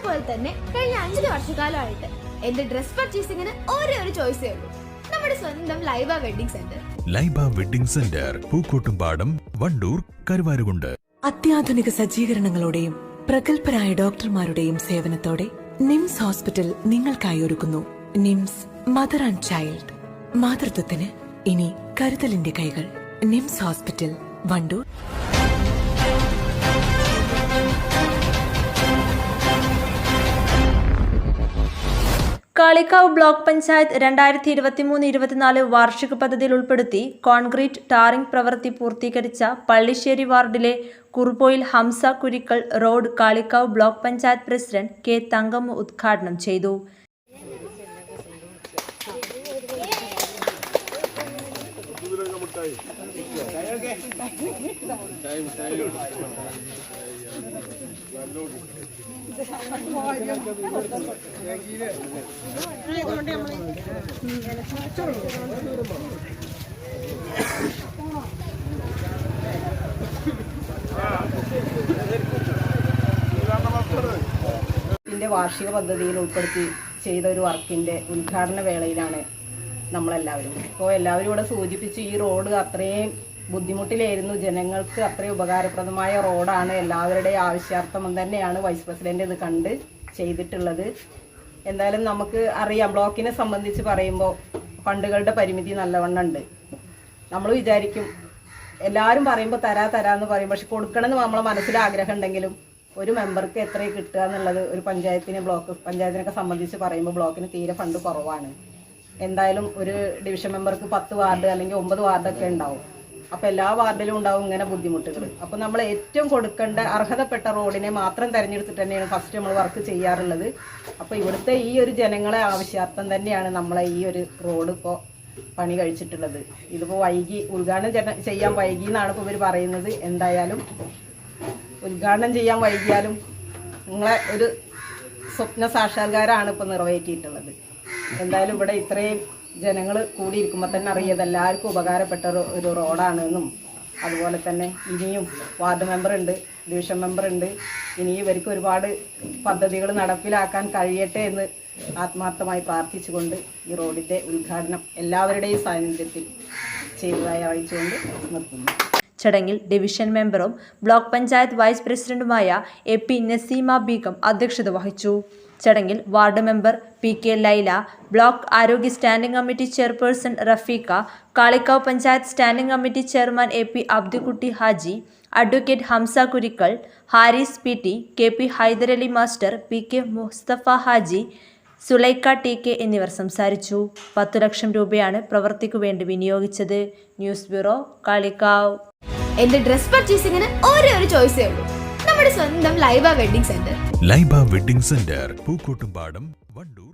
പോലെ തന്നെ കഴിഞ്ഞ 5 വർഷക്കാലമായിട്ട് എന്റെ ഡ്രസ് പർച്ചേസിംഗിന് ഒരേ ഒരു ചോയ്സേ ഉള്ളൂ, നമ്മുടെ സ്വന്തം Laiba wedding centre. Laiba wedding centre, Pookkottumpadam, Wandoor, Karuvarakundu. അത്യാധുനിക സജ്ജീകരണങ്ങളോടെയും പ്രഗത്ഭരായ ഡോക്ടർമാരുടെയും സേവനത്തോടെ നിംസ് ഹോസ്പിറ്റൽ നിങ്ങൾക്കായി ഒരുക്കുന്നു നിംസ് മദർ ആൻഡ് ചൈൽഡ്. മാതൃത്വത്തിന് ഇനി കരുതലിന്റെ കൈകൾ. NIMS hospital, Wandoor. Kalikavu block panchayat 2023-24 വാർഷിക പദ്ധതിയിൽ ഉൾപ്പെടുത്തി കോൺക്രീറ്റ് ടാറിംഗ് പ്രവൃത്തി പൂർത്തീകരിച്ച പള്ളിശ്ശേരി വാർഡിലെ Kurupoyil Hamsa Kurikkal road Kalikavu block panchayat president K Thankamma ഉദ്ഘാടനം ചെയ്തു. വാർഷിക പദ്ധതിയിൽ ഉൾപ്പെടുത്തി ചെയ്ത ഒരു വർക്കിന്റെ ഉദ്ഘാടന വേളയിലാണ് നമ്മളെല്ലാവരും. ഇപ്പോൾ എല്ലാവരും ഇവിടെ സൂചിപ്പിച്ച് ഈ റോഡ് അത്രയും ബുദ്ധിമുട്ടിലായിരുന്നു, ജനങ്ങൾക്ക് അത്രയും ഉപകാരപ്രദമായ റോഡാണ്, എല്ലാവരുടെയും ആവശ്യാർത്ഥം തന്നെയാണ് വൈസ് പ്രസിഡന്റ് ഇത് കണ്ട് ചെയ്തിട്ടുള്ളത്. എന്തായാലും നമുക്ക് അറിയാം, ബ്ലോക്കിനെ സംബന്ധിച്ച് പറയുമ്പോൾ ഫണ്ടുകളുടെ പരിമിതി നല്ലവണ്ണം ഉണ്ട്. നമ്മൾ വിചാരിക്കും എല്ലാവരും പറയുമ്പോൾ തരാന്ന് പറയും, പക്ഷെ കൊടുക്കണമെന്ന് നമ്മളെ മനസ്സിൽ ആഗ്രഹം ഉണ്ടെങ്കിലും ഒരു മെമ്പർക്ക് എത്രയും കിട്ടുക എന്നുള്ളത് ഒരു ബ്ലോക്ക് പഞ്ചായത്തിനൊക്കെ സംബന്ധിച്ച് പറയുമ്പോൾ ബ്ലോക്കിന് തീരെ ഫണ്ട് കുറവാണ്. എന്തായാലും ഒരു ഡിവിഷൻ മെമ്പർക്ക് 10 വാർഡ് അല്ലെങ്കിൽ 9 വാർഡൊക്കെ ഉണ്ടാവും. അപ്പോൾ എല്ലാ വാർഡിലും ഉണ്ടാവും ഇങ്ങനെ ബുദ്ധിമുട്ടുകൾ. അപ്പോൾ നമ്മൾ ഏറ്റവും കൊടുക്കേണ്ട അർഹതപ്പെട്ട റോഡിനെ മാത്രം തിരഞ്ഞെടുത്തിട്ട് തന്നെയാണ് ഫസ്റ്റ് നമ്മൾ വർക്ക് ചെയ്യാറുള്ളത്. അപ്പോൾ ഇവിടുത്തെ ഈ ഒരു ജനങ്ങളെ ആവശ്യാർത്ഥം തന്നെയാണ് നമ്മളെ ഈ ഒരു റോഡ് ഇപ്പോൾ പണി കഴിച്ചിട്ടുള്ളത്. ഇതിപ്പോൾ ഉദ്ഘാടനം ചെയ്യാൻ വൈകി എന്നാണ് ഇപ്പോൾ ഇവർ പറയുന്നത്. എന്തായാലും ഉദ്ഘാടനം ചെയ്യാൻ വൈകിയാലും നിങ്ങളെ ഒരു സ്വപ്ന സാക്ഷാത്കാരമാണ് ഇപ്പോൾ നിറവേറ്റിയിട്ടുള്ളത്. എന്തായാലും ഇവിടെ ഇത്രയും ജനങ്ങൾ കൂടിയിരിക്കുമ്പോൾ തന്നെ അറിയാതെ എല്ലാവർക്കും ഉപകാരപ്പെട്ട ഒരു റോഡാണെന്നും അതുപോലെ തന്നെ ഇനിയും വാർഡ് മെമ്പറുണ്ട്, ഡിവിഷൻ മെമ്പറുണ്ട്, ഇനി ഇവർക്ക് ഒരുപാട് പദ്ധതികൾ നടപ്പിലാക്കാൻ കഴിയട്ടെ എന്ന് ആത്മാർത്ഥമായി പ്രാർത്ഥിച്ചുകൊണ്ട് ഈ റോഡിൻ്റെ ഉദ്ഘാടനം എല്ലാവരുടെയും സാന്നിധ്യത്തിൽ ചെയ്തതായി അറിയിച്ചുകൊണ്ട് നിർത്തുന്നു. ചടങ്ങിൽ ഡിവിഷൻ മെമ്പറും ബ്ലോക്ക് പഞ്ചായത്ത് വൈസ് പ്രസിഡന്റുമായ AP നസീമ ബീഗം അധ്യക്ഷത വഹിച്ചു. ചടങ്ങിൽ ward member PK Laila, block ആരോഗ്യ standing committee chairperson Rafeekha, Kalikavu panchayat standing committee chairman AP Abdukutty Haji, advocate Hamsa Kurikkal, Haris PT, KP Hyderali master, PK Mustafa Haji, Sulaikha TK എന്നിവർ സംസാരിച്ചു. 10 ലക്ഷം രൂപയാണ് പ്രവൃത്തിക്കു വേണ്ടി വിനിയോഗിച്ചത്. News bureau, Kalikavu. എന്റെ ഡ്രസ് പർച്ചേസിംഗിന് ഒരേ ഒരു ചോയ്സേ ഉള്ളൂ, നമ്മുടെ സ്വന്തം Laiba wedding centre. Laiba wedding centre, Pookkottumpadam, Wandoor.